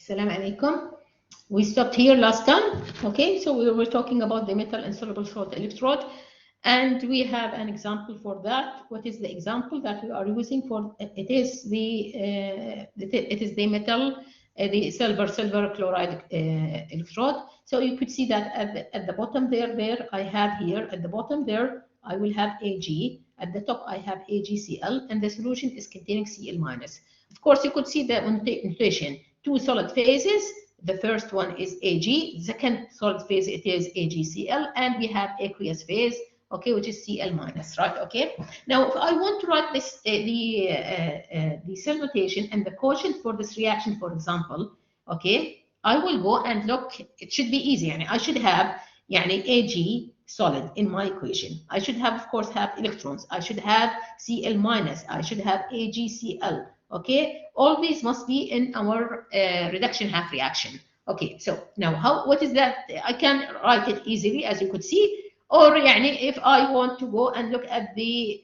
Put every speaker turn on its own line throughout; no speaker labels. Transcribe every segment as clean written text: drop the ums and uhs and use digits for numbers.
Assalamu alaikum. We stopped here last time. Okay, so we were talking about the metal insoluble salt electrode, and we have an example for that. What is the example that we are using for? It is the metal, the silver chloride electrode. So you could see that at the bottom there I have here at the bottom there I will have Ag. At the top I have AgCl, and the solution is containing Cl minus. Of course, you could see the notation. Two solid phases. The first one is Ag. The second solid phase it is AgCl, and we have aqueous phase, okay, which is Cl minus, right? Okay. Now, if I want to write this the cell notation and the quotient for this reaction, for example, okay, I will go and look. It should be easy. I should have Ag solid in my equation. I should have, of course, have electrons. I should have Cl minus. I should have AgCl. Okay, all these must be in our reduction half reaction. Okay, so now what is that? I can write it easily, as you could see. Or if I want to go and look at the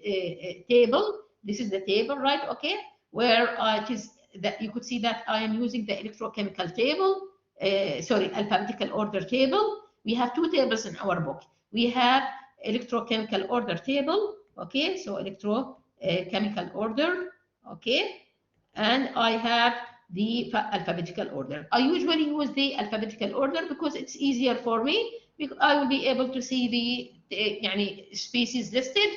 table, this is the table, right? Okay, where it is that you could see that I am using the electrochemical table, alphabetical order table. We have two tables in our book. We have electrochemical order table, okay, so electrochemical order, okay, and I have the alphabetical order. I usually use the alphabetical order because it's easier for me. Because I will be able to see the species listed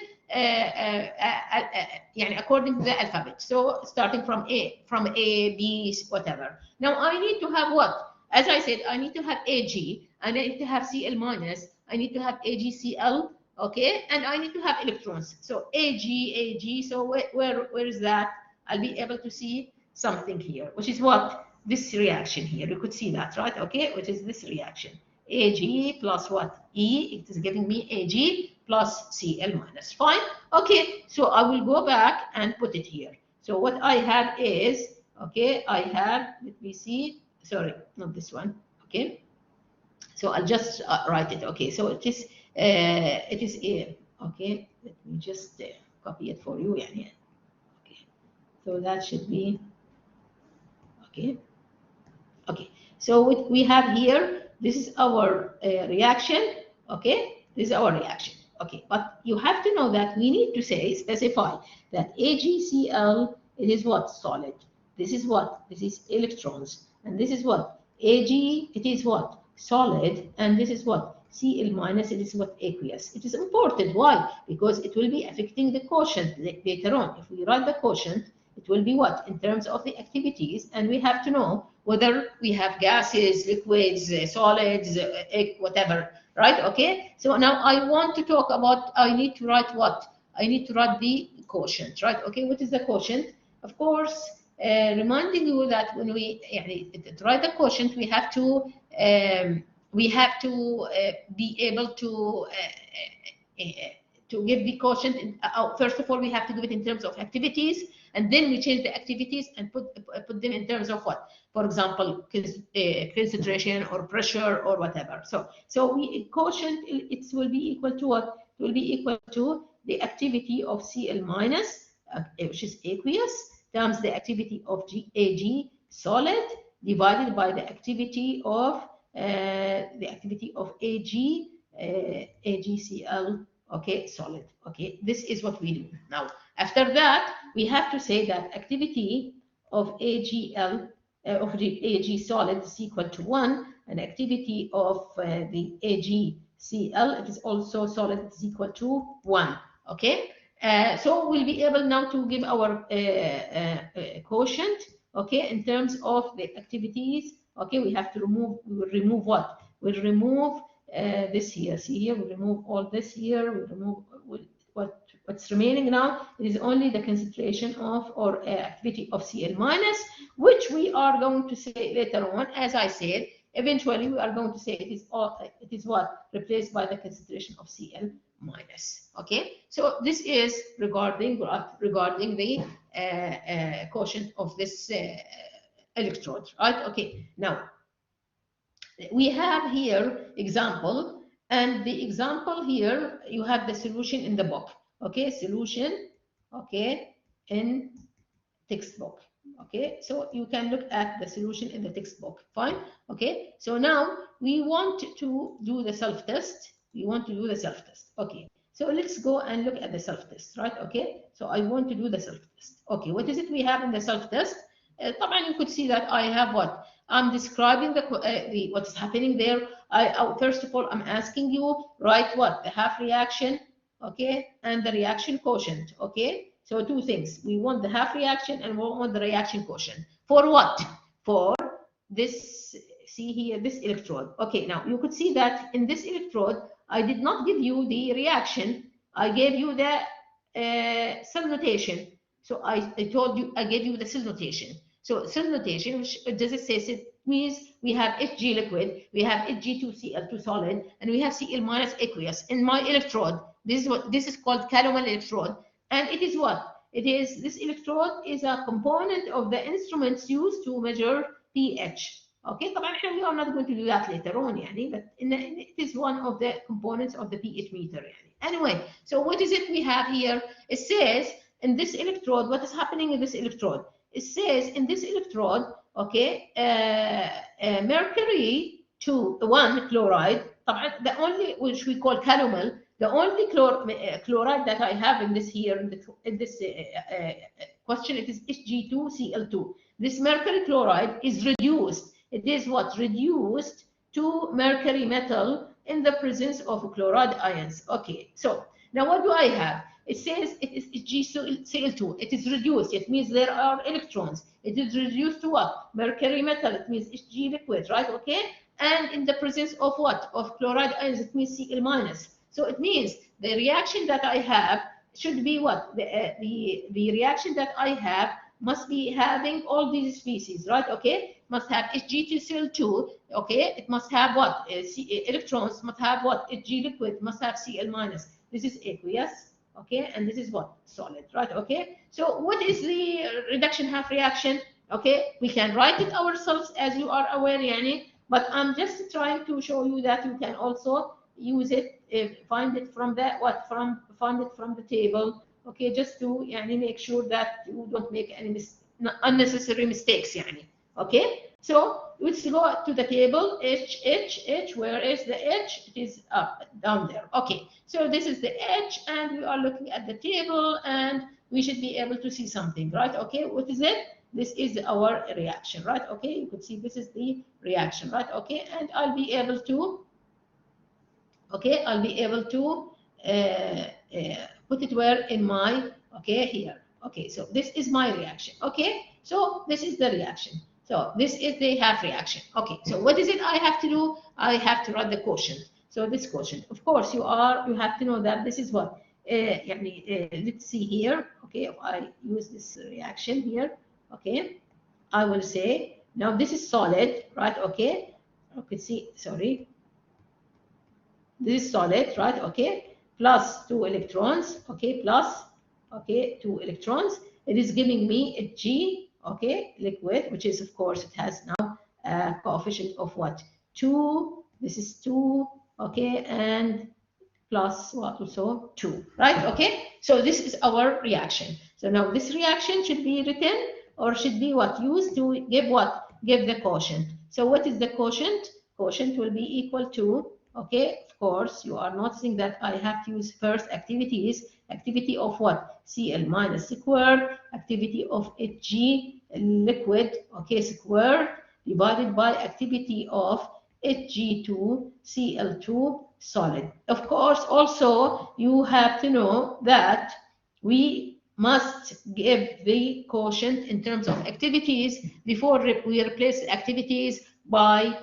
according to the alphabet. So starting from A, B, whatever. Now I need to have what? As I said, I need to have Ag, and I need to have Cl minus, I need to have AgCl, okay, and I need to have electrons. So Ag, so where is that? I'll be able to see something here, which is what? This reaction here. You could see that, right? Okay, which is this reaction. Ag plus what? E, it is giving me Ag plus Cl minus. Fine. Okay, so I will go back and put it here. So what I have is, okay, I have, let me see, sorry, not this one, okay. So I'll just write it, okay. So it is okay, let me just copy it for you, okay. So that should be, okay. Okay, so what we have here, this is our reaction, okay? This is our reaction, okay? But you have to know that we need to specify that AgCl, it is what? Solid. This is what? This is electrons. And this is what? Ag, it is what? Solid. And this is what? Cl minus, it is what? Aqueous. It is important. Why? Because it will be affecting the quotient later on. If we write the quotient, it will be what? In terms of the activities, and we have to know whether we have gases, liquids, solids, whatever, right? Okay, so now I want to talk about, I need to write what? I need to write the quotient, right? Okay, what is the quotient? Of course, reminding you that when we to write the quotient, we have to be able to give the quotient. First of all, we have to give it in terms of activities, and then we change the activities and put them in terms of what? For example, concentration or pressure or whatever. So we quotient, it will be equal to what? It will be equal to the activity of Cl minus, which is aqueous, times the activity of Ag solid divided by the activity of Ag AgCl, okay, solid. Okay, this is what we do. Now, after that, we have to say that activity of AgL of the Ag solid is equal to 1, and activity of the AgCl, it is also solid, is equal to 1. Okay, so we'll be able now to give our quotient, okay, in terms of the activities. Okay, we have to remove, we will remove what? We'll remove this here. See here, we remove all this here. We remove what's remaining now is only the concentration of or activity of Cl minus, which we are going to say later on. As I said, eventually we are going to say it is what? Replaced by the concentration of Cl minus. Okay, so this is regarding the quotient of this electrode, right? Okay, now we have here example, and the example here you have the solution in the book. Okay, solution, okay, in textbook. Okay, so you can look at the solution in the textbook. Fine. Okay, so now we want to do the self-test. We want to do the self-test. Okay, so let's go and look at the self-test, right? Okay, so I want to do the self-test. Okay, what is it we have in the self-test? You could see that I have what? I'm describing the what is happening there. First of all, I'm asking you, write what? The half reaction, okay, and the reaction quotient, okay? So two things. We want the half reaction and we want the reaction quotient. For what? For this, see here, this electrode. Okay, now you could see that in this electrode, I did not give you the reaction. I gave you the cell notation. So I told you, I gave you the cell notation. So cell notation, which does it say? It means we have Hg liquid, we have Hg2Cl2 solid, and we have Cl minus aqueous in my electrode. This is called calomel electrode. And it is what? It is, this electrode is a component of the instruments used to measure pH. Okay, طبعا احنا we are not going to do that later on يعني, but it is one of the components of the pH meter يعني. Anyway, so what is it we have here? It says in this electrode, what is happening in this electrode? It says in this electrode, okay, mercury 1 chloride, طبعا the only, which we call calomel, the only chloride that I have in this here, in this question, it is Hg2Cl2. This mercury chloride is reduced. It is what? Reduced to mercury metal in the presence of chloride ions. Okay, so now what do I have? It says it is HgCl2. It is reduced. It means there are electrons. It is reduced to what? Mercury metal. It means Hg liquid, right? Okay, and in the presence of what? Of chloride ions. It means Cl minus. So it means the reaction that I have should be what? The reaction that I have must be having all these species, right? Okay, must have Hg2Cl2. Okay, it must have what? Electrons must have what? Hg liquid must have Cl minus. This is aqueous. Okay, and this is what? Solid, right? Okay, so what is the reduction half reaction? Okay, we can write it ourselves as you are aware, yani, but I'm just trying to show you that you can also use it, find it from the find it from the table. Okay, just to يعني, make sure that you don't make any unnecessary mistakes يعني. Okay, so let's go to the table. H, where is the H? It is up down there. Okay, so this is the H and we are looking at the table and we should be able to see something, right? Okay, what is it? This is our reaction, right? Okay, you could see this is the reaction, right? Okay, and I'll be able to, okay, I'll be able to put it where in my, okay, here. Okay, so this is my reaction. Okay, so this is the reaction. So this is the half reaction. Okay, so what is it I have to do? I have to write the quotient. So this quotient, of course, you have to know that this is what, let's see here. Okay, if I use this reaction here, okay, I will say, now this is solid, right? Okay, okay, see, sorry, this is solid, right? Okay, plus 2 electrons, okay, plus, okay, 2 electrons. It is giving me a G, okay, liquid, which is, of course, it has now a coefficient of what? 2, this is 2, okay, and plus what also 2, right? Okay, so this is our reaction. So now this reaction should be written or should be what? Used to give what? Give the quotient. So what is the quotient? Quotient will be equal to, okay, of course, you are noticing that I have to use first activities. Activity of what? Cl minus squared, activity of Hg liquid, okay, squared, divided by activity of Hg2Cl2 solid. Of course, also you have to know that we must give the quotient in terms of activities before we replace activities by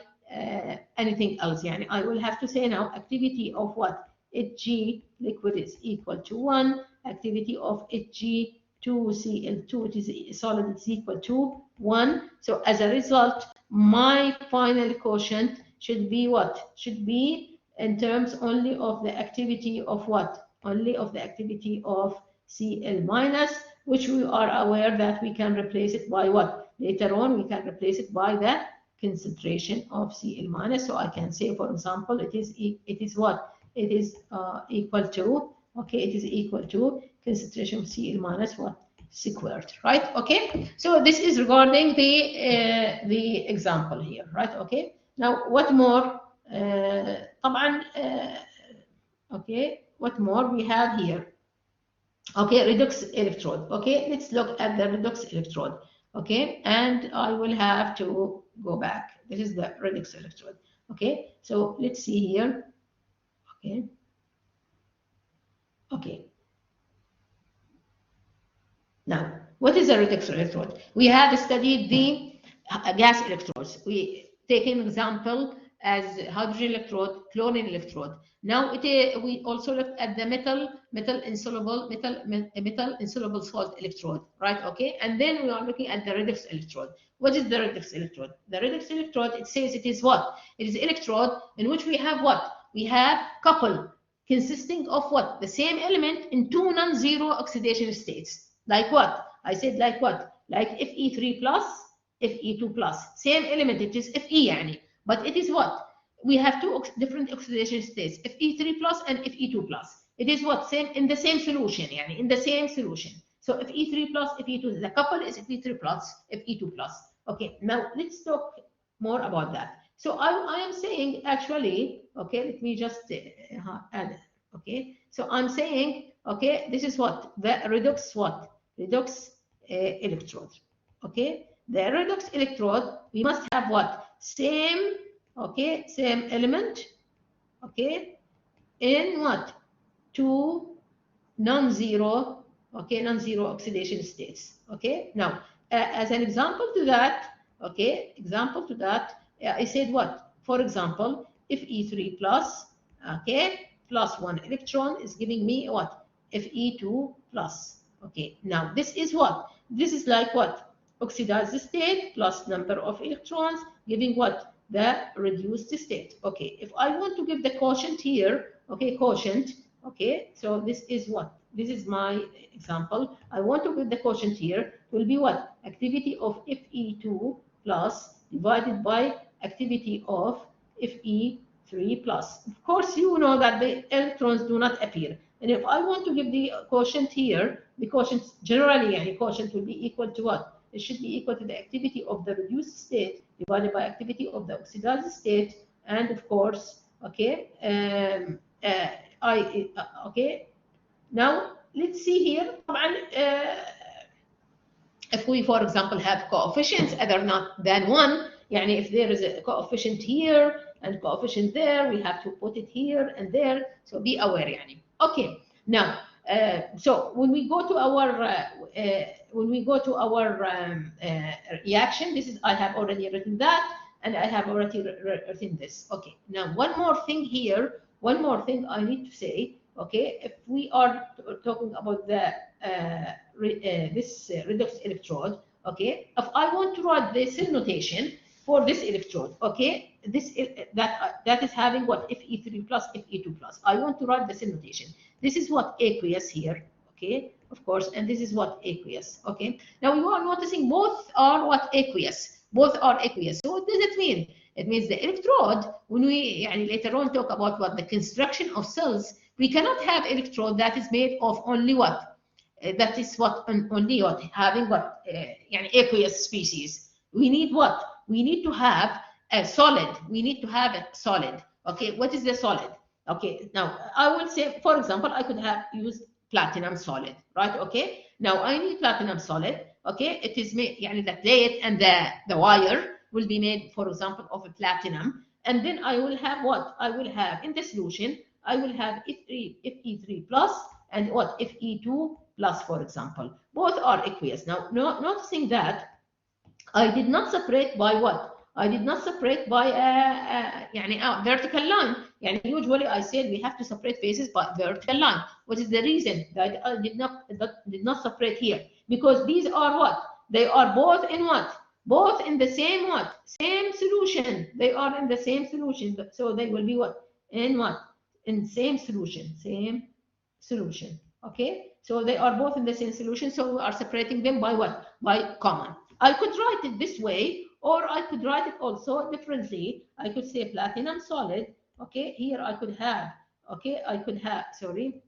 anything else. Yani I will have to say now activity of what? Hg liquid is equal to 1. Activity of Hg2Cl2, it is solid, is equal to 1. So as a result, my final quotient should be what? Should be in terms only of the activity of what? Only of the activity of Cl minus, which we are aware that we can replace it by what? Later on, we can replace it by the concentration of Cl minus. So I can say, for example, it is what? It is equal to, okay, it is equal to concentration of Cl minus what? squared, right? Okay, so this is regarding the example here, right? Okay, now what more? طبعا okay, what more we have here? Okay, redox electrode. Okay, let's look at the redox electrode. Okay, and I will have to go back. This is the redox electrode. Okay, so let's see here. Okay, okay. Now, what is a redox electrode? We have studied the gas electrodes. We take an example as hydrogen electrode, chlorine electrode. Now, we also looked at the metal insoluble salt electrode, right? Okay, and then we are looking at the redox electrode. What is the redox electrode? The redox electrode, it says it is what? It is electrode in which we have what? We have couple consisting of what? The same element in two non-zero oxidation states. Like what? I said like what? Like Fe3 plus, Fe2 plus. Same element, it is Fe يعني. But it is what? We have two different oxidation states, Fe3 plus and Fe2 plus. It is what? Same in the same solution, يعني, in the same solution. So Fe3 plus, Fe2, the couple is Fe3 plus, Fe2 plus. Okay, now let's talk more about that. So I am saying actually, okay, let me just add it. Okay, so I'm saying, okay, this is what? The redox what? Redox electrode. Okay, the redox electrode, we must have what? Same, okay, same element, okay, in what? Two non-zero, okay, non-zero oxidation states. Okay, now as an example to that, okay, example to that, I said what? For example, if E3 plus, okay, plus one electron is giving me what? Fe2 plus. Okay, now this is what? This is like what? Oxidized state plus number of electrons giving what? The reduced state. Okay, if I want to give the quotient here, okay, quotient, okay, so this is what? This is my example. I want to give the quotient here. It will be what? Activity of Fe2 plus divided by activity of Fe3 plus. Of course, you know that the electrons do not appear. And if I want to give the quotient here, the quotient generally, and quotient will be equal to what? It should be equal to the activity of the reduced state divided by activity of the oxidized state, and of course, okay, okay. Now let's see here. If we, for example, have coefficients other not than one, يعني if there is a coefficient here and coefficient there, we have to put it here and there. So be aware, يعني. Okay. Now, so when we go to our reaction, this is I have already written that, and I have already written this. Okay. Now, one more thing here. One more thing I need to say. Okay, if we are talking about the this redox electrode, okay, if I want to write the cell notation for this electrode, okay, this that is having what? Fe3 plus, Fe2 plus. I want to write the cell notation. This is what aqueous here, okay, of course, and this is what aqueous, okay. Now you are noticing both are what? Aqueous. Both are aqueous. So what does it mean? It means the electrode, when we later on talk about what the construction of cells, we cannot have electrode that is made of only what? That is what? Only what? Having what? Aqueous species. We need what? We need to have a solid. We need to have a solid. Okay, what is the solid? Okay, now I will say, for example, I could have used platinum solid, right? Okay, now I need platinum solid. Okay, it is made, the plate and the wire will be made, for example, of a platinum. And then I will have what? I will have in the solution, I will have Fe3 plus and what? Fe2 plus, for example. Both are aqueous. Now, noticing that I did not separate by what? I did not separate by a vertical line. Usually I said we have to separate phases by vertical line. What is the reason that I did not separate here? Because these are what? They are both in what? Both in the same what? Same solution. They are in the same solution. So they will be what? In what? In same solution. Same solution. Okay? So they are both in the same solution. So we are separating them by what? By common. I could write it this way, or I could write it also differently. I could say platinum solid. Okay, here I could have, okay, sorry.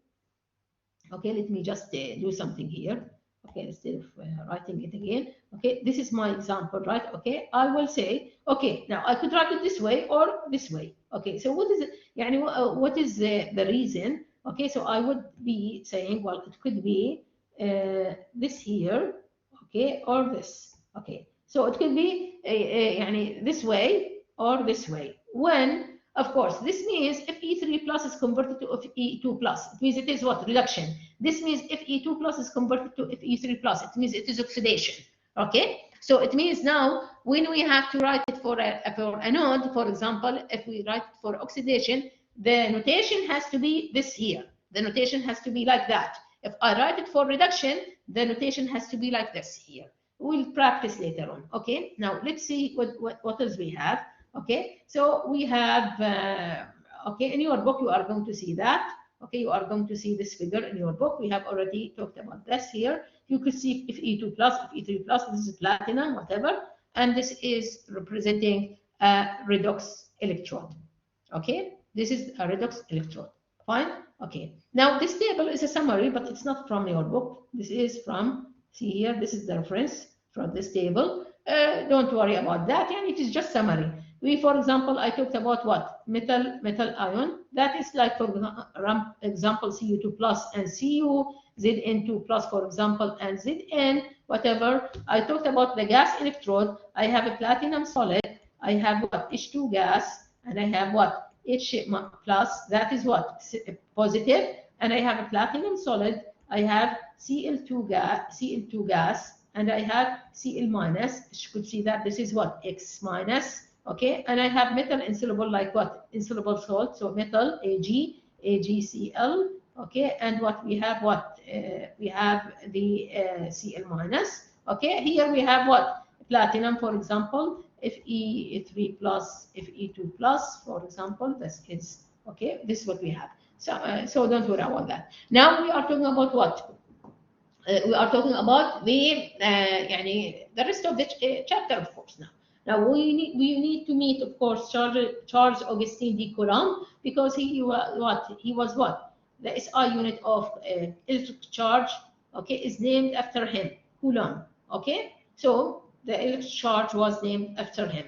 Okay, let me just do something here. Okay, instead of writing it again. Okay, this is my example, right? Okay, I will say, okay, now I could write it this way or this way. Okay, so what is it? يعني, what is the reason? Okay, so I would be saying, well, it could be this here, okay, or this. Okay, so it could be يعني this way or this way. When, of course, this means if E3 plus is converted to E2 plus, it means it is what? Reduction. This means if E2 plus is converted to E3 plus, it means it is oxidation. Okay, so it means now when we have to write it for a node, for example, if we write it for oxidation, the notation has to be this here. The notation has to be like that. If I write it for reduction, the notation has to be like this here. We'll practice later on. Okay, now let's see what else we have. Okay, so we have, okay, in your book you are going to see that. Okay, you are going to see this figure in your book. We have already talked about this here. You could see if E2 plus, if E3 plus, this is platinum, whatever, and this is representing a redox electrode. Okay, this is a redox electrode. Fine. Okay, now this table is a summary, but it's not from your book. This is from, see here, this is the reference from this table. Don't worry about that, and it is just summary. For example, I talked about what? Metal ion. That is like, for example, Cu2 plus and Cu, Zn2 plus, for example, and Zn, whatever. I talked about the gas electrode. I have a platinum solid. I have what? H2 gas, and I have what? H plus. That is what? Positive. And I have a platinum solid. I have Cl2 gas, and I have Cl minus. You could see that this is what? X minus. Okay, and I have metal insoluble, like what? Insoluble salt, so metal, AgCl, okay, and what we have, what? We have the Cl minus, okay, here we have what? Platinum, for example, if E3 plus, if E2 plus, for example, this is, okay, this is what we have. So don't worry about that. Now we are talking about what? We are talking about the the rest of the chapter, of course. Now we need to meet, of course, Charles Augustin de Coulomb, because he was what? The SI unit of electric charge, okay, is named after him, Coulomb. Okay, so the electric charge was named after him.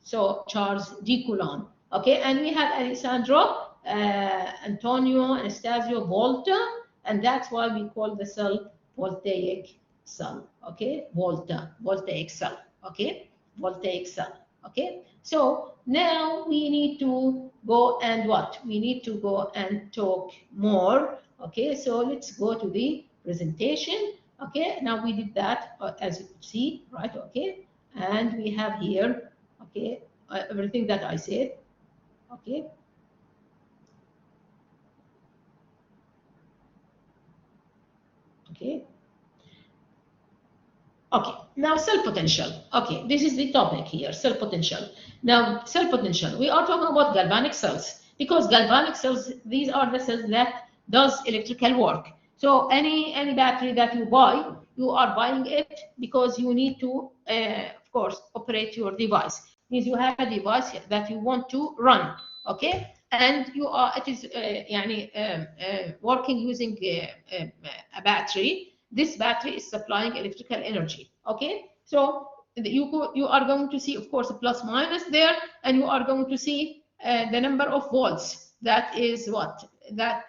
So Charles de Coulomb. Okay, and we have Alessandro Antonio Anastasio Volta, and that's why we call the cell voltaic cell. Okay, voltaic cell. Okay, voltaic cell. Okay, so now we need to go and what? We need to go and talk more. Okay, so let's go to the presentation. Okay, now we did that, as you can see, right? Okay, and we have here, okay, everything that I said. Okay. Okay. Okay, now cell potential. Okay, this is the topic here, cell potential. Now, cell potential, we are talking about galvanic cells, because galvanic cells, these are the cells that does electrical work. So any battery that you buy, you are buying it because you need to, of course, operate your device. Means you have a device that you want to run, okay? And it is working using a battery. This battery is supplying electrical energy. Okay, so you are going to see, of course, a plus minus there, and you are going to see the number of volts. That is what that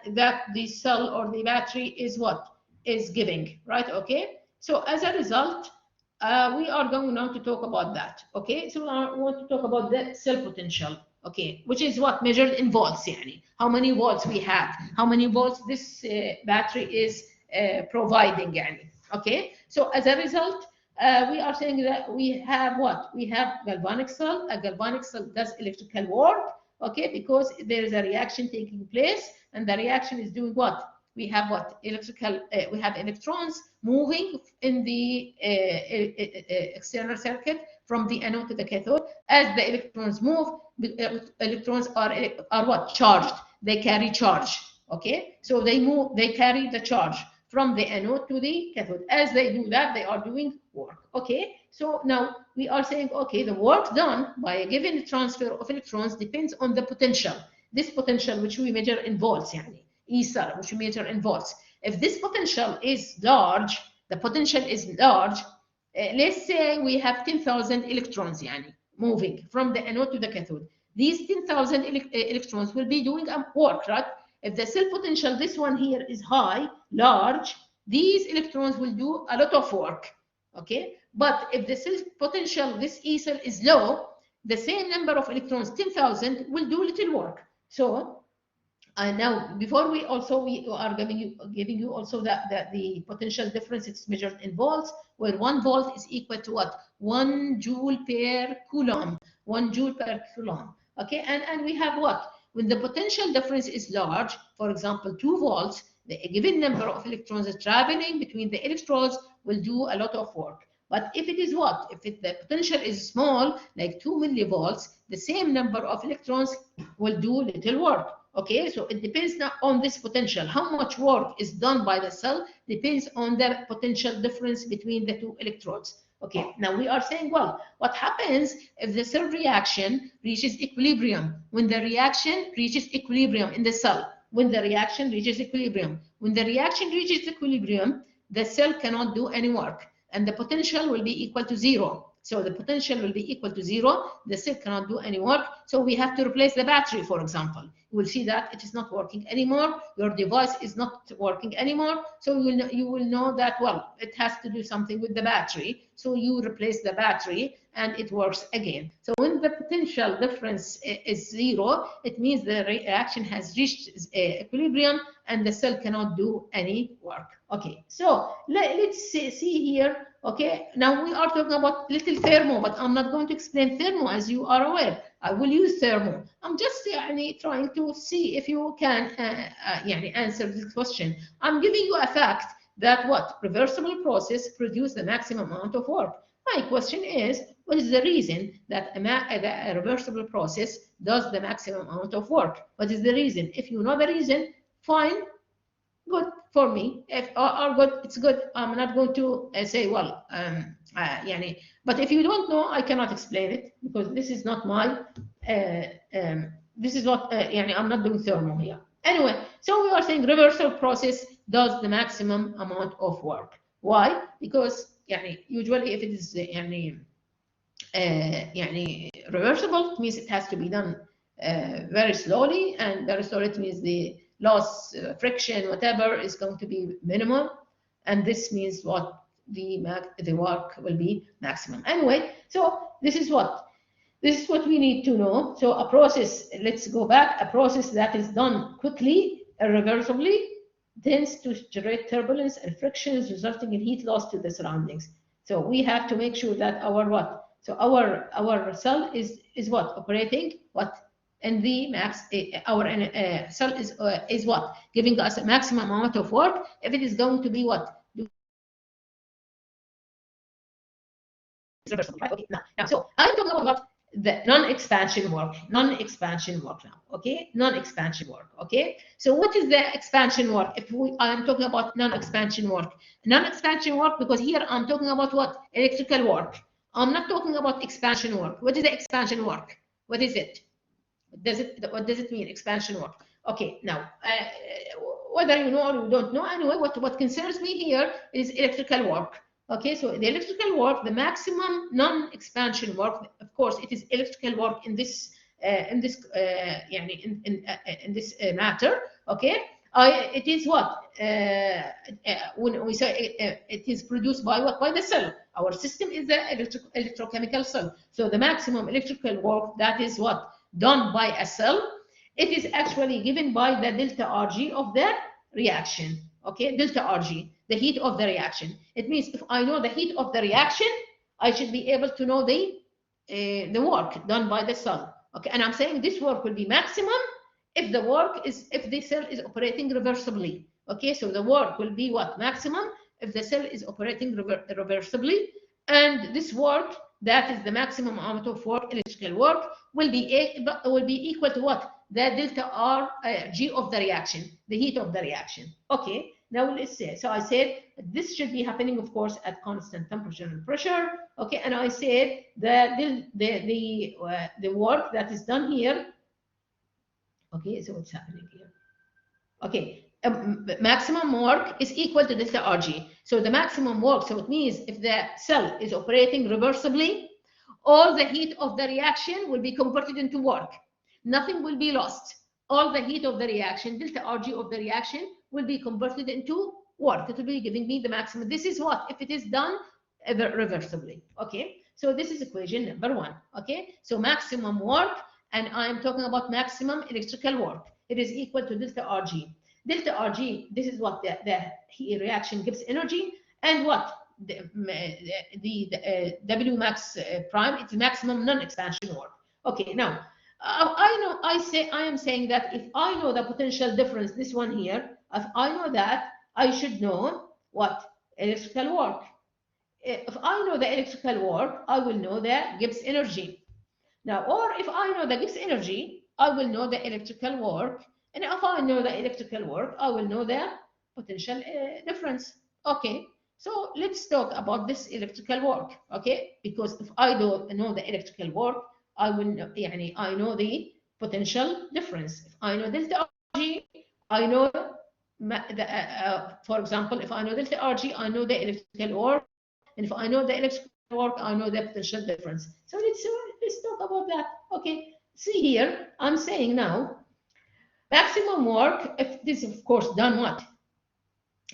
the cell or the battery is what is giving, right? Okay, so as a result, we are going now to talk about that. Okay, so I want to talk about the cell potential. Okay, which is what measured in volts. Yani, how many volts we have, how many volts this battery is providing. Yani. Okay, so as a result, we are saying that we have what? We have galvanic cell. A galvanic cell does electrical work. Okay, because there is a reaction taking place, and the reaction is doing what? We have what? Electrical. We have electrons moving in the external circuit from the anode to the cathode. As the electrons move, the electrons are what? Charged. They carry charge. Okay, so they move. They carry the charge from the anode to the cathode. As they do that, they are doing work. Okay, so now we are saying, okay, the work done by a given transfer of electrons depends on the potential. This potential, which we measure in volts, yani, E cell, which we measure in volts. If this potential is large, the potential is large. Let's say we have 10,000 electrons يعني, moving from the anode to the cathode. These 10,000 electrons will be doing work, right? If the cell potential, this one here, is high, large, these electrons will do a lot of work, okay? But if the cell potential, this E cell, is low, the same number of electrons, 10,000, will do little work. So now, before we are giving you also the potential difference. It's measured in volts, where 1 volt is equal to what? 1 joule per coulomb. 1 joule per coulomb. Okay, and we have what? When the potential difference is large, for example, 2 volts, the given number of electrons traveling between the electrodes will do a lot of work. But if it is what? If the potential is small, like 2 millivolts, the same number of electrons will do little work. Okay, so it depends now on this potential. How much work is done by the cell depends on the potential difference between the two electrodes. Okay, now we are saying, well, what happens if the cell reaction reaches equilibrium? When the reaction reaches equilibrium in the cell, when the reaction reaches equilibrium, when the reaction reaches equilibrium, the cell cannot do any work, and the potential will be equal to 0. So the potential will be equal to 0. The cell cannot do any work. So we have to replace the battery, for example. You will see that it is not working anymore. Your device is not working anymore. So you will know that, well, it has to do something with the battery. So you replace the battery and it works again. So when the potential difference is 0, it means the reaction has reached equilibrium and the cell cannot do any work. Okay, so let's see here. Okay, now we are talking about little thermo, but I'm not going to explain thermo, as you are aware. I will use thermo. I'm just trying to see if you can answer this question. I'm giving you a fact that what? Reversible process produce the maximum amount of work. My question is, what is the reason that a reversible process does the maximum amount of work? What is the reason? If you know the reason, fine, good for me. If are good, it's good. I'm not going to say, well, but if you don't know, I cannot explain it because this is not my, this is not, I'm not doing thermo here. Anyway, so we are saying reversible process does the maximum amount of work. Why? Because usually if it is reversible, it means it has to be done very slowly, and very slowly it means the loss, friction, whatever is going to be minimal, and this means what? The work will be maximum. Anyway, so this is what we need to know. So a process, let's go back, a process that is done quickly, irreversibly, tends to generate turbulence and frictions, resulting in heat loss to the surroundings. So we have to make sure that our what? So our cell is what? Operating what? And the max, our cell is what? Giving us a maximum amount of work. If it is going to be what? Okay, now, so I'm talking about the non-expansion work now, okay? Non-expansion work, okay? So what is the expansion work? If I'm talking about non-expansion work, because here I'm talking about what? Electrical work. I'm not talking about expansion work. What is the expansion work? What is it? What does it mean, expansion work? Okay, now, whether you know or you don't know, anyway, what concerns me here is electrical work. Okay, so the electrical work, the maximum non-expansion work, of course, it is electrical work in this matter. Okay, it is what when we say it is produced by what? By the cell. Our system is the electrochemical cell. So the maximum electrical work that is what done by a cell, it is actually given by the delta Rg of the reaction. Okay, delta Rg, the heat of the reaction. It means if I know the heat of the reaction, I should be able to know the work done by the cell. Okay, and I'm saying this work will be maximum if the cell is operating reversibly. Okay, so the work will be what? Maximum if the cell is operating reversibly, and this work, that is the maximum amount of work, electrical work, will be equal to what? The delta R G of the reaction, the heat of the reaction. Okay, now let's say, so I said this should be happening, of course, at constant temperature and pressure. Okay, and I said that the work that is done here. Okay, so what's happening here? Okay, maximum work is equal to delta RG. So the maximum work, so it means if the cell is operating reversibly, all the heat of the reaction will be converted into work. Nothing will be lost. All the heat of the reaction, delta RG of the reaction, will be converted into work. It will be giving me the maximum. This is what, if it is done reversibly. Okay, so this is equation number 1. Okay, so maximum work, and I am talking about maximum electrical work. It is equal to delta RG. Delta RG, this is what the reaction gives energy, and what the W max prime, it's maximum non-expansion work. Okay, now I am saying that if I know the potential difference, this one here, if I know that, I should know what electrical work. If I know the electrical work, I will know the Gibbs energy. Now, or if I know the Gibbs energy, I will know the electrical work. And if I know the electrical work, I will know the potential difference. Okay, so let's talk about this electrical work. Okay, because if I don't know the electrical work, I will know, I know the potential difference. If I know delta RG, I know for example, if I know delta RG, I know the electrical work. And if I know the electrical work, I know the potential difference. So let's talk about that. Okay, see here, I'm saying now, maximum work, if this is of course done what?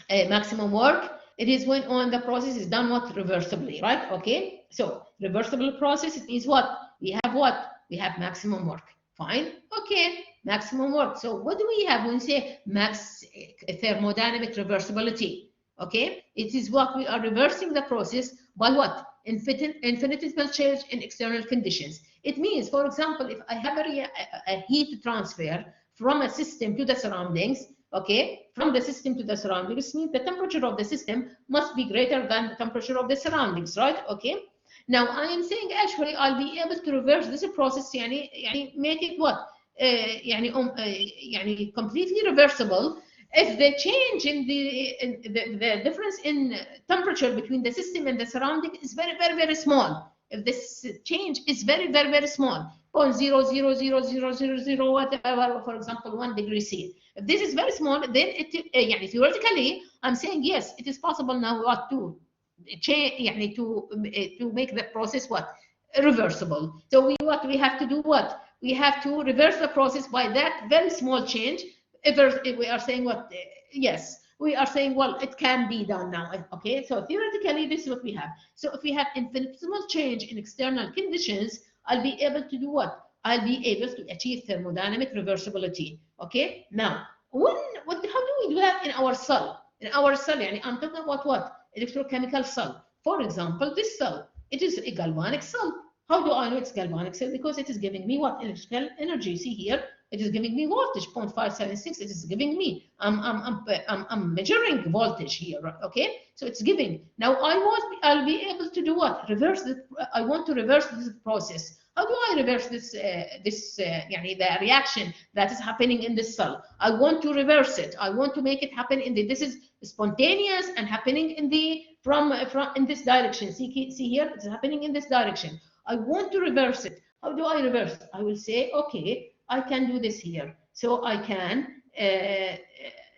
Maximum work, it is when on the process is done what? Reversibly, right? Okay, so reversible process, it means what? We have what? We have maximum work. Fine, okay, maximum work. So what do we have when we say max thermodynamic reversibility? Okay, it is what we are reversing the process by what? Infinitesimal change in external conditions. It means, for example, if I have a heat transfer from a system to the surroundings, okay, from the system to the surroundings, means the temperature of the system must be greater than the temperature of the surroundings, right? Okay. Now I am saying actually I'll be able to reverse this process, make it what? Completely reversible if the change in the difference in temperature between the system and the surrounding is very, very, very small. If this change is very, very, very small, 0.0000000 whatever, for example, 1 degree C. If this is very small, then it theoretically, I'm saying yes, it is possible now what to change, to make the process what? Reversible. So we have to do what? We have to reverse the process by that very small change. If we are saying what? Yes, we are saying, well, it can be done now. Okay, so theoretically, this is what we have. So if we have infinitesimal change in external conditions, I'll be able to do what? I'll be able to achieve thermodynamic reversibility. Okay, now, how do we do that in our cell? In our cell, I'm talking about what? Electrochemical cell. For example, this cell, it is a galvanic cell. How do I know it's galvanic cell? Because it is giving me what? Electrical energy. See here, it is giving me voltage, 0.576. It is giving me, I'm measuring voltage here, okay? So it's giving. Now I'll be able to do what? Reverse it. I want to reverse this process. How do I reverse this, the reaction that is happening in this cell? I want to reverse it. I want to make it happen this is spontaneous and happening in in this direction. See here, it's happening in this direction. I want to reverse it. How do I reverse it? I will say, okay, I can do this here. So I can,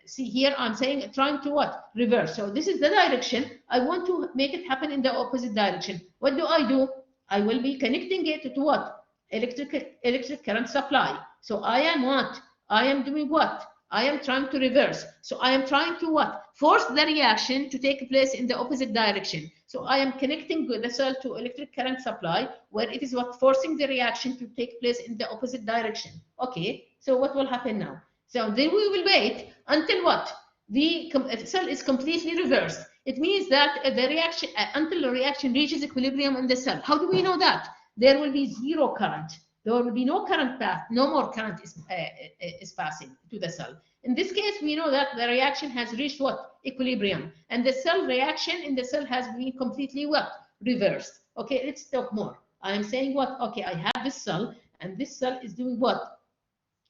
see here, I'm saying, trying to what? Reverse. So this is the direction. I want to make it happen in the opposite direction. What do? I will be connecting it to what? Electric current supply. So I am what? I am doing what? I am trying to reverse. So I am trying to what? Force the reaction to take place in the opposite direction. So I am connecting the cell to electric current supply, where it is what? Forcing the reaction to take place in the opposite direction. Okay, so what will happen now? So then we will wait until what? The cell is completely reversed. It means that the reaction, until the reaction reaches equilibrium in the cell. How do we know that? There will be zero current. There will be no current path, no more current is passing to the cell. In this case, we know that the reaction has reached what? Equilibrium. And the cell reaction in the cell has been completely what? Reversed. Okay, let's talk more. I am saying what? Okay, I have this cell, and this cell is doing what?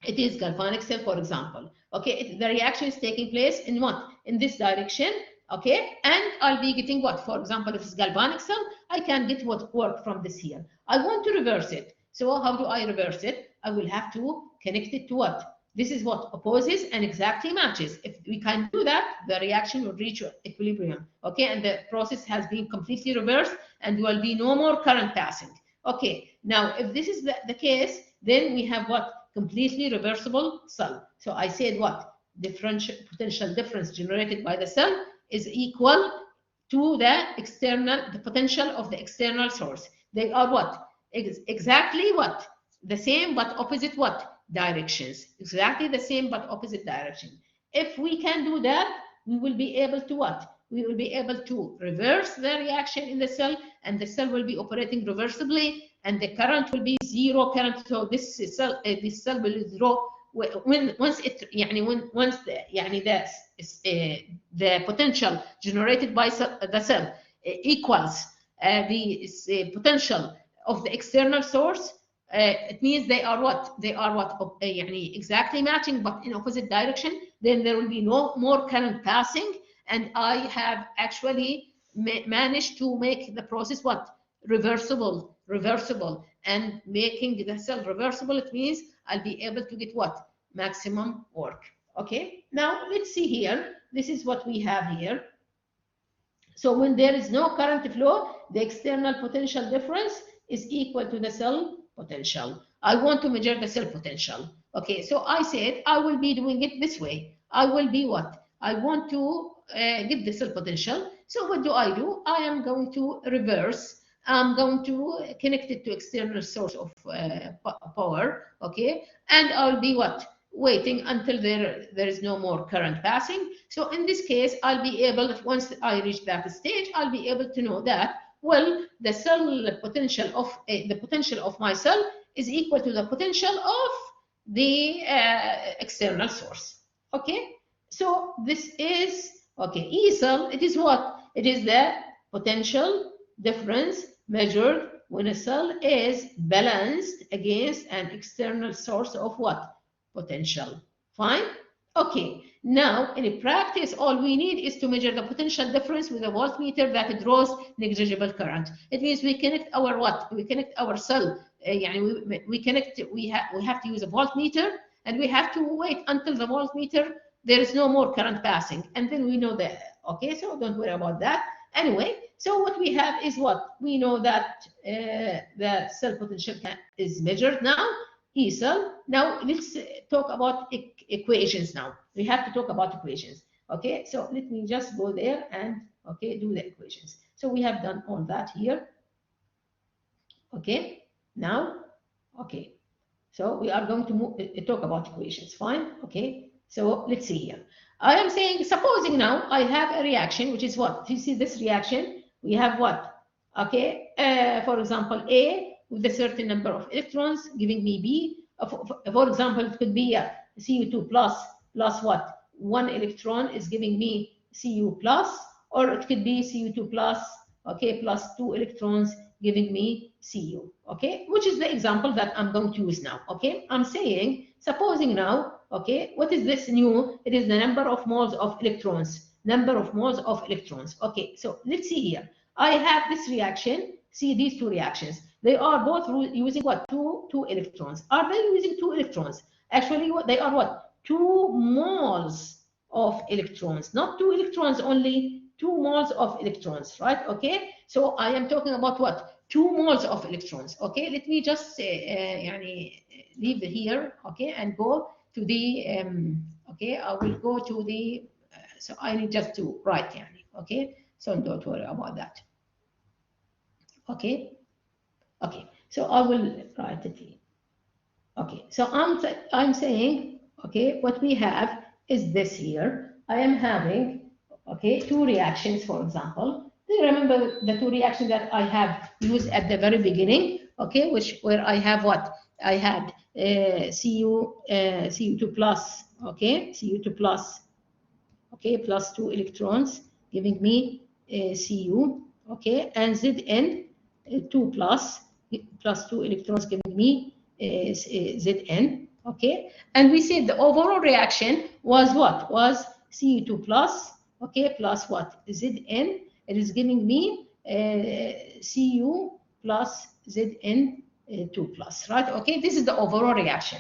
It is galvanic cell, for example. Okay, the reaction is taking place in what? In this direction. Okay, and I'll be getting what? For example, if it's galvanic cell, I can get what? Work from this here. I want to reverse it. So how do I reverse it? I will have to connect it to what? This is what opposes and exactly matches. If we can do that, the reaction will reach equilibrium. Okay, and the process has been completely reversed and there will be no more current passing. Okay, now if this is the case, then we have what? Completely reversible cell. So I said what? Differential potential difference generated by the cell is equal to the potential of the external source. They are what? Exactly what? The same but opposite what? Directions. Exactly the same but opposite direction. If we can do that, we will be able to what? We will be able to reverse the reaction in the cell, and the cell will be operating reversibly, and the current will be zero current. So this cell will zero once the potential generated by the cell equals the potential of the external source. It means they are what? They are what? Exactly matching, but in opposite direction. Then there will be no more current passing, and I have actually managed to make the process what? Reversible, and making the cell reversible. It means I'll be able to get what? Maximum work. Okay. Now let's see here. This is what we have here. So when there is no current flow, the external potential difference is equal to the cell potential. I want to measure the cell potential. Okay, so I said I will be doing it this way. I will be what? I want to get the cell potential. So what do? I am going to reverse. I'm going to connect it to external source of power. Okay, and I'll be what? Waiting until there is no more current passing. So in this case, I'll be able, once I reach that stage, I'll be able to know that, well, the cell potential of the potential of my cell is equal to the potential of the external source. Okay, so this is okay. E cell, it is what? It is the potential difference measured when a cell is balanced against an external source of what? Potential. Fine. Okay, now in practice, all we need is to measure the potential difference with a voltmeter that draws negligible current. It means we connect our what? We connect our cell. We have to use a voltmeter, and we have to wait until the voltmeter there is no more current passing, and then we know that. Okay, so don't worry about that. Anyway, so what we have is what? We know that the cell potential is measured now. E cell. Now let's talk about equations now. We have to talk about equations. Okay, so let me just go there and do the equations. So we have done all that here. Okay, now, so we are going to talk about equations. Fine. Okay, so let's see here. I am saying, supposing now I have a reaction, which is what? You see this reaction, we have what? Okay, for example, A with a certain number of electrons giving me B. For example, it could be Cu2 plus what? 1 electron is giving me Cu plus, or it could be Cu2 plus, plus 2 electrons giving me Cu, which is the example that I'm going to use now, I'm saying, supposing now, what is this new? It is the number of moles of electrons, so let's see here. I have this reaction, see these two reactions. They are both using what? Two electrons. Are they using 2 electrons? Actually, they are what? 2 moles of electrons, not 2 electrons only, 2 moles of electrons, right? So I am talking about what? 2 moles of electrons. Let me just leave it here, and go to the I will go to the so I need just to write, so don't worry about that. So I will write it here. So I'm saying, what we have is this here. I am having, 2 reactions, for example. Do you remember the 2 reactions that I have used at the very beginning? Where I have what? I had Cu2 plus, Cu2 plus, plus 2 electrons, giving me Cu, and Zn 2 plus 2 electrons giving me Zn, and we said the overall reaction was what? Was Cu2 plus, plus what? Zn. It is giving me Cu plus Zn 2 plus, right? This is the overall reaction.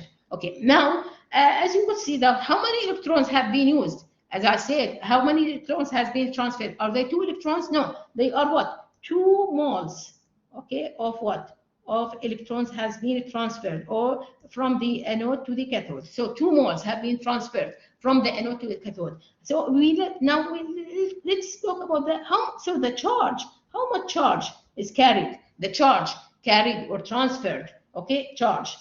Now as you could see, that how many electrons have been used? As I said, how many electrons has been transferred? Are they 2 electrons? No, they are what? 2 moles, okay, of what? Of electrons has been transferred, or from the anode to the cathode. So 2 moles have been transferred from the anode to the cathode. So let's talk about that. So the charge, how much charge is carried? The charge carried or transferred, okay, charge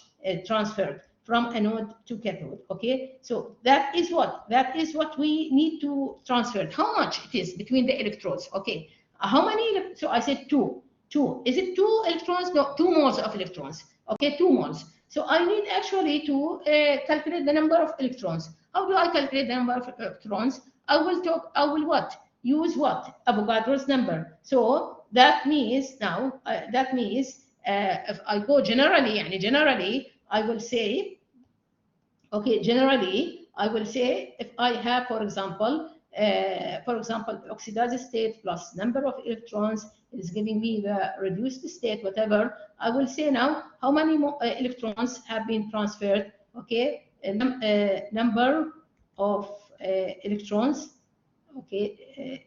transferred from anode to cathode, okay? So that is what? That is what we need to transfer. How much it is between the electrodes, okay? How many? So I said 2. 2. Is it 2 electrons? No, 2 moles of electrons, okay, 2 moles. So I need actually to calculate the number of electrons. How do I calculate the number of electrons? I will what? Use what? Avogadro's number. So that means now, if I go generally, I will say, okay, generally, I will say if I have, for example, the oxidized state plus number of electrons is giving me the reduced state, whatever, I will say now how many electrons have been transferred, okay, number of electrons, okay,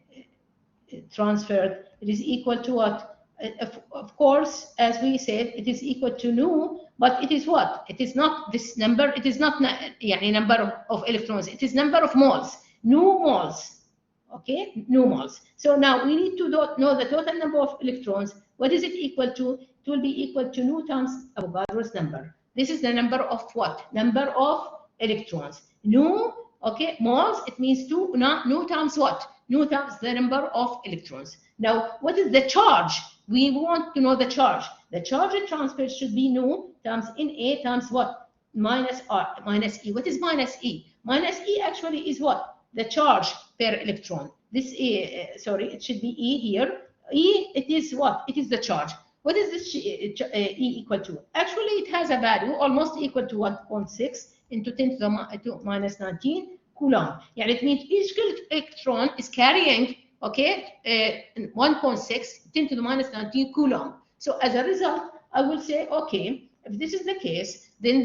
transferred, it is equal to what? Of course, as we said, it is equal to nu, but it is what? It is not this number, it is not number of electrons, it is number of moles, nu moles, okay, nu moles. So now we need to know the total number of electrons. What is it equal to? It will be equal to nu times Avogadro's number. This is the number of what? Number of electrons. Nu, okay, moles, it means nu times what? Nu times the number of electrons. Now, what is the charge? We want to know the charge. The charge transfer should be nu times Na times what? Minus R, minus E. What is minus E? Minus E actually is what? The charge per electron. This sorry, it should be E here. E, it is what? It is the charge. What is this E equal to? Actually, it has a value almost equal to 1.6 into 10 to the minus 19 coulomb. Yeah, it means each electron is carrying, okay, 1.6 10 to the minus 19 coulomb. So as a result, I will say, okay, if this is the case, then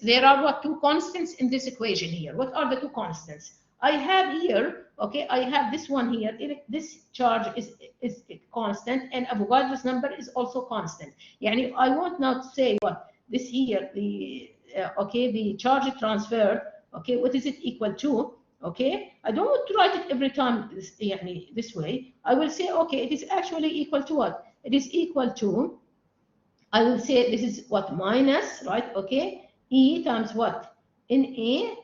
there are what? 2 constants in this equation here. What are the 2 constants? I have here, okay, I have this one here. This charge is constant, and Avogadro's number is also constant. Yani I want now to say what? This here, the okay, the charge transfer, okay, what is it equal to? Okay, I don't want to write it every time this way. I will say, okay, it is actually equal to what? It is equal to, I will say this is what? Minus, right? Okay, E times what? Na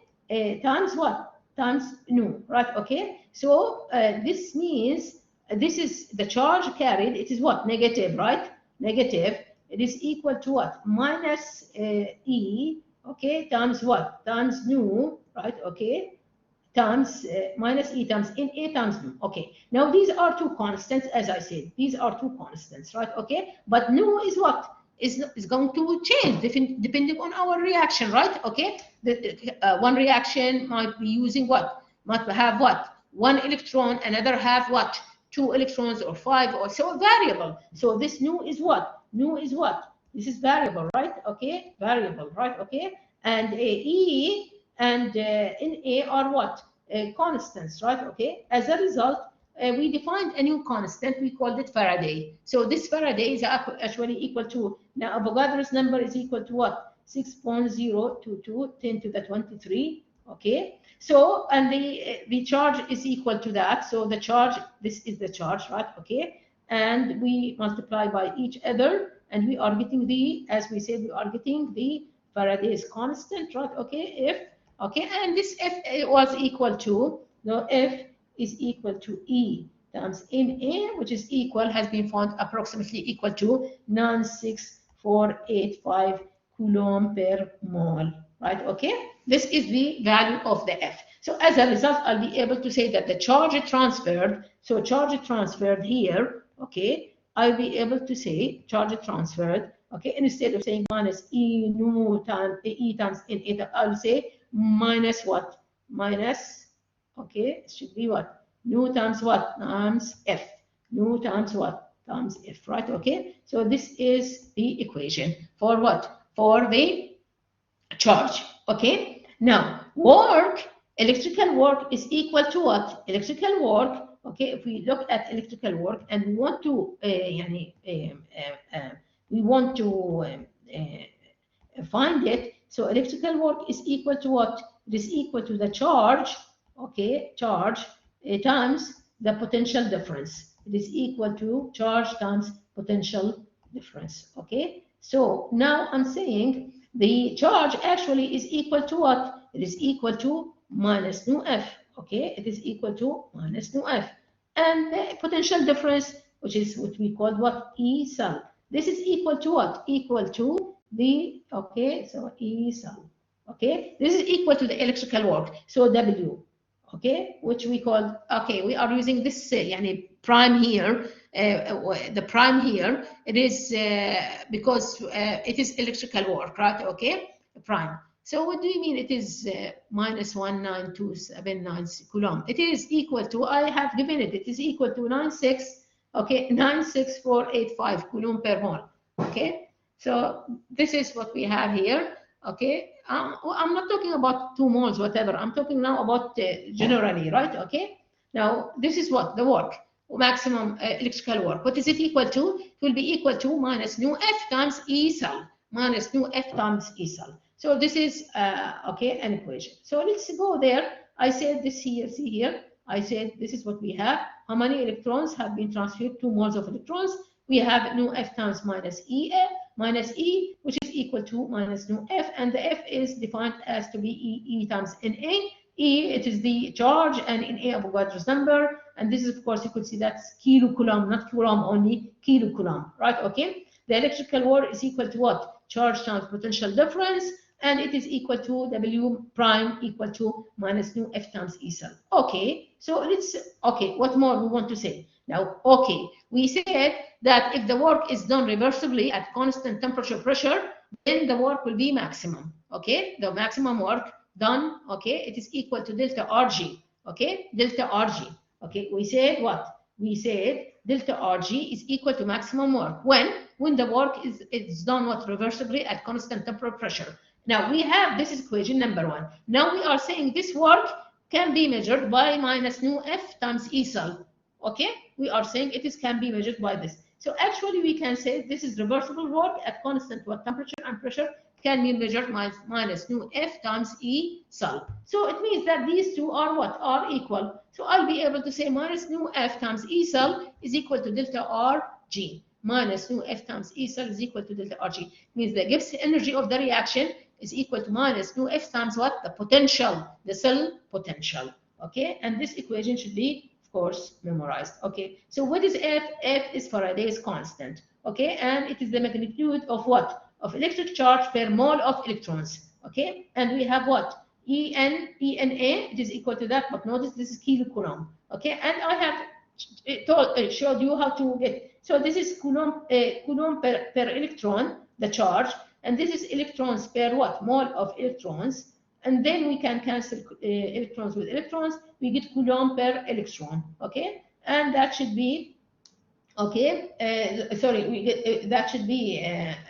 times what? Times nu, right? Okay, so this means this is the charge carried. It is what? Negative, right? Negative. It is equal to what? Minus E, okay, times what? Times nu, right? Okay, times minus E times Na times nu. Okay, now these are 2 constants, as I said. These are 2 constants, right? Okay, but nu is what? Is going to change depending on our reaction, right? Okay, one reaction might be using what? Might have what? 1 electron, another have what? 2 electrons or 5 or so, variable. So this nu is what? Nu is what? This is variable, right? Okay, variable, right? Okay, and E and Na are what? Constants, right? Okay, as a result, we defined a new constant. We called it Faraday. So this Faraday is actually equal to, now Avogadro's number is equal to what? 6.022 10 to the 23. Okay, so and the charge is equal to that. So the charge, this is the charge, right? Okay, and we multiply by each other, and we are getting the, as we said, we are getting the Faraday's constant, right? Okay, if, okay, and this F was equal to, now F is equal to E times Na, which is equal, has been found approximately equal to 96485 coulomb per mole, right? Okay, this is the value of the F. So as a result, I'll be able to say that the charge transferred, so charge transferred here, okay, I'll be able to say charge transferred, okay, instead of saying minus E nu times E times Na, I'll say minus what? Minus, okay, it should be what? Nu times what? Times F. Nu times what? Times F, right? Okay, so this is the equation for what? For the charge, okay? Now, electrical work is equal to what? Electrical work, okay, if we look at electrical work and we want to, find it, so electrical work is equal to what? It is equal to the charge, okay, charge times the potential difference. It is equal to charge times potential difference, okay? So now I'm saying the charge actually is equal to what? It is equal to minus nu F, okay? It is equal to minus nu F. And the potential difference, which is what we call what? E cell. This is equal to what? Equal to the, okay, so E cell, okay? This is equal to the electrical work, so W, okay, which we call, okay, we are using this prime here, the prime here, it is because it is electrical work, right, okay, prime. So what do you mean it is minus 19279 coulomb? It is equal to, I have given it, it is equal to 96, okay, 96485 coulomb per mole, okay? So this is what we have here, okay? I'm not talking about 2 moles, whatever. I'm talking now about generally, right? Okay. Now, this is what the work, maximum electrical work. What is it equal to? It will be equal to minus nu F times E cell, minus nu F times E cell. So this is, okay, an equation. So let's go there. I said this here, see here. I said this is what we have. How many electrons have been transferred? 2 moles of electrons. We have nu F times minus E, which is equal to minus nu F, and the F is defined as to be E times Na. E, it is the charge, and Na Avogadro's number, and this is, of course, you could see that's kilocoulomb, not coulomb only, kilocoulomb, right? Okay. The electrical work is equal to what? Charge times potential difference, and it is equal to W prime equal to minus nu F times E cell. Okay, so let's, okay, what more we want to say? Now, okay, we said that if the work is done reversibly at constant temperature pressure, then the work will be maximum, okay? The maximum work done, okay, it is equal to delta RG, okay? Delta RG, okay? We said what? We said delta RG is equal to maximum work. When the work is done what? Reversibly at constant temperature pressure. Now we have, this is equation number 1. Now we are saying this work can be measured by minus nu F times E cell. Okay, we are saying it can be measured by this. So actually we can say this is reversible work at constant temperature and pressure can be measured minus nu F times E cell. So it means that these two are what? Are equal. So I'll be able to say minus nu F times E cell is equal to delta RG. Minus nu F times E cell is equal to delta RG. It means the Gibbs energy of the reaction is equal to minus nu F times what? The potential, the cell potential. Okay, and this equation should be, of course, memorized. Okay, so what is F? F is Faraday's constant. Okay, and it is the magnitude of what? Of electric charge per mole of electrons. Okay, and we have what? ENA, it is equal to that, but notice this is kilocoulomb. Okay, and I have showed you how to get. So this is coulomb per electron, the charge, and this is electrons per what? Mole of electrons. And then we can cancel electrons with electrons. We get coulomb per electron, okay? And that should be, okay, sorry, we get, that should be,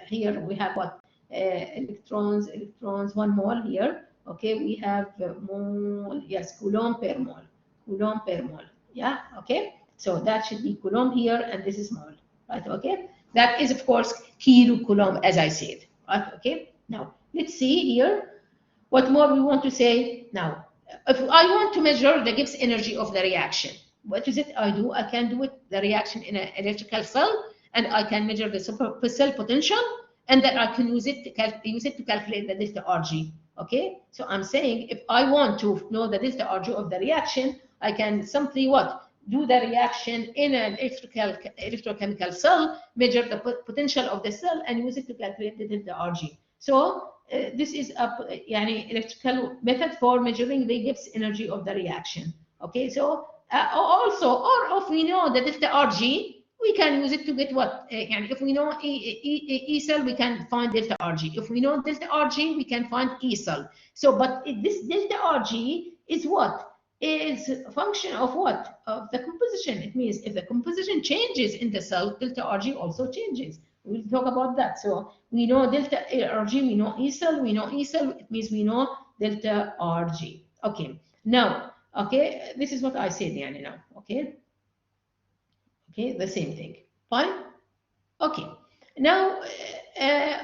here we have what? Electrons, 1 mole here, okay? We have mole, yes, coulomb per mole, yeah, okay? So that should be coulomb here, and this is mole, right, okay? That is, of course, kilocoulomb, as I said, right, okay? Now, let's see here. What more we want to say now? If I want to measure the Gibbs energy of the reaction, what is it I do? I can do it, the reaction in an electrical cell, and I can measure the cell potential, and then I can use it to calculate the delta RG. Okay, so I'm saying if I want to know the delta RG of the reaction, I can simply what? Do the reaction in an electrochemical cell, measure the potential of the cell, and use it to calculate the delta RG. So this is a electrical method for measuring the Gibbs energy of the reaction. Okay, so also, or if we know the delta RG, we can use it to get what? If we know E cell, we can find delta RG. If we know delta RG, we can find E cell. So, but this delta RG is what? Is a function of what? Of the composition. It means if the composition changes in the cell, delta RG also changes. We'll talk about that. So we know delta RG, we know E cell, it means we know delta RG. Okay, now, okay, this is what I said يعني now, okay? Okay, the same thing, fine? Okay, now,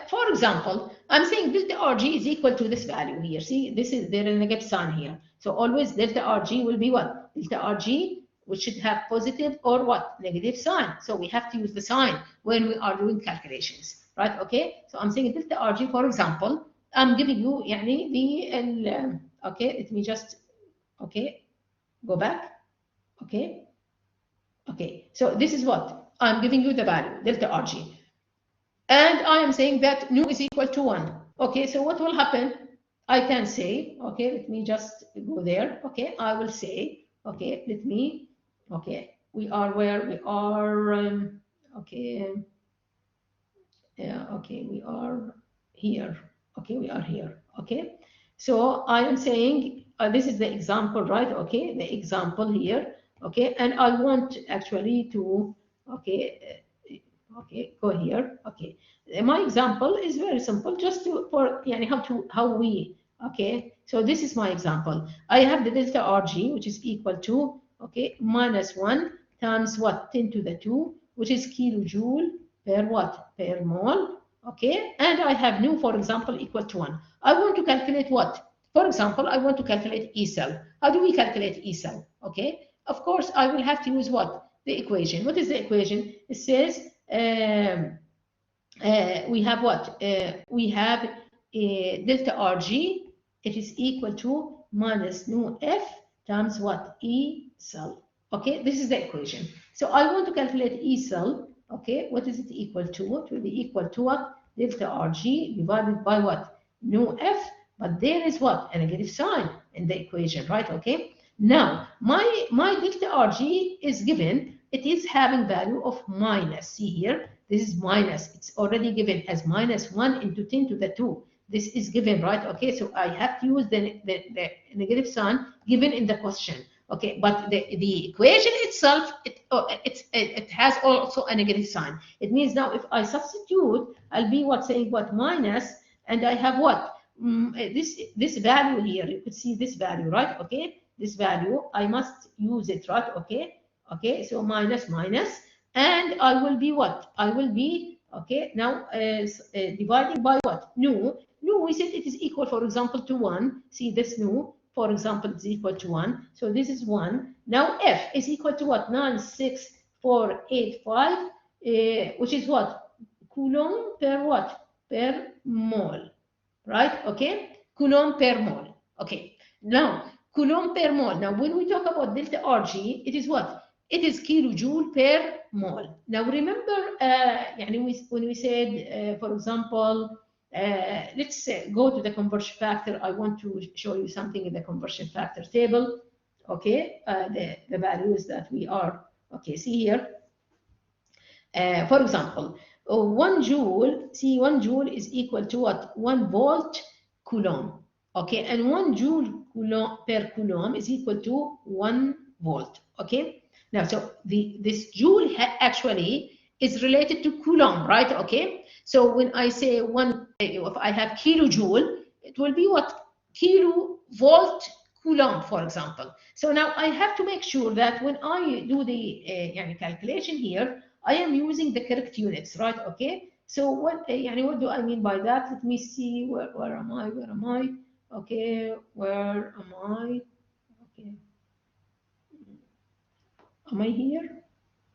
for example, I'm saying delta RG is equal to this value here. See, this is, there is a negative sign here. So always delta RG will be what? Delta RG, which should have positive or what? Negative sign. So we have to use the sign when we are doing calculations, right? Okay, so I'm saying delta RG, for example, I'm giving you يعني the, okay, let me just, okay, go back, okay. Okay, so this is what I'm giving you the value, delta RG. And I am saying that nu is equal to 1. Okay, so what will happen? I can say, okay, let me just go there. Okay, I will say, okay, let me, okay, we are where we are, okay, yeah, okay, we are here. Okay, we are here. Okay, so I am saying this is the example, right? Okay, the example here. Okay, and I want actually to, okay, okay, go here. Okay, my example is very simple, just to for يعني how we, okay. So this is my example. I have the delta RG, which is equal to, okay, minus 1 times what, 10 to the 2, which is kilojoule per what, per mole. Okay, and I have nu, for example, equal to 1. I want to calculate what? For example, I want to calculate E cell. How do we calculate E cell? Okay, of course, I will have to use what? The equation. What is the equation? It says we have what? We have delta RG. It is equal to minus nu F times what? E cell. Okay, this is the equation. So I want to calculate E cell. Okay, what is it equal to? It will be equal to what? Delta RG divided by what? Nu F. But there is what? A negative sign in the equation, right? Okay. Now, my delta RG is given. It is having value of minus. See here, this is minus. It's already given as minus 1 into 10 to the 2. This is given, right? Okay, so I have to use the negative sign given in the question. Okay, but the equation itself, it has also a negative sign. It means now if I substitute, I'll be what, saying what, minus, and I have what? This value here. You could see this value, right? Okay, this value, I must use it, right? Okay. Okay, so minus, and I will be what? I will be, okay, now dividing by what? Nu, we said it is equal, for example, to 1. See this nu, for example, is equal to 1. So this is 1. Now F is equal to what? 96485, which is what? Coulomb per what? Per mole, right? Okay, Coulomb per mole. Okay, now Coulomb per mole. Now when we talk about delta RG, it is what? It is kilojoule per mole. Now remember, when we said, for example, let's go to the conversion factor. I want to show you something in the conversion factor table. Okay, the values that we are, okay, see here. For example, 1 joule, see 1 joule is equal to what? 1 volt coulomb. Okay, and 1 joule per coulomb is equal to 1 volt. Okay. Now, so this joule actually is related to coulomb, right? Okay. So when I say if I have kilojoule, it will be what? Kilovolt coulomb, for example. So now I have to make sure that when I do the calculation here, I am using the correct units, right? Okay. So what do I mean by that? Let me see. Where am I? Where am I? Okay. Where am I? Okay. Am I here?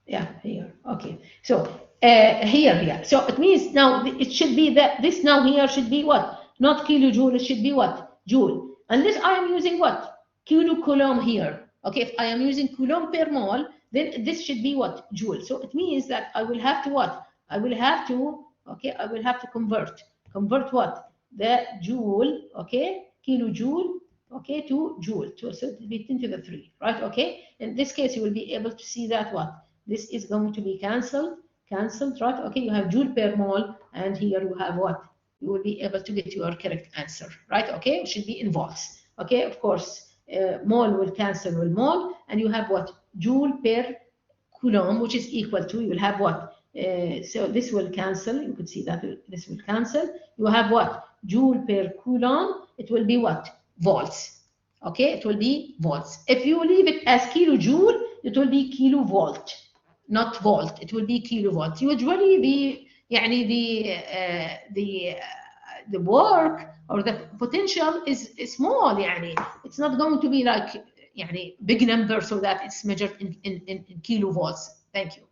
Yeah, here. Okay. So here. So it means now it should be that this now here should be what? Not kilojoule. It should be what? Joule. Unless I am using what? Kilocoulomb here. Okay. If I am using coulomb per mole, then this should be what? Joule. So it means that I will have to what? I will have to. Okay. I will have to convert. Convert what? The joule. Okay. Kilojoule. Okay, to joule, so it will be 10 to the 3, right? Okay, in this case, you will be able to see that what? This is going to be cancelled, right? Okay, you have joule per mole, and here you have what? You will be able to get your correct answer, right? Okay, it should be in volts. Okay, of course, mole will cancel with mole, and you have what? Joule per coulomb, which is equal to, you will have what? So this will cancel, you could see that this will cancel. You have what? Joule per coulomb, it will be what? volts. Okay, it will be volts. If you leave it as kilojoule, it will be kilovolt, not volt. It will be kilovolt. Usually يعني the work or the potential is small. يعني it's not going to be like يعني big number so that it's measured in kilovolts. Thank you.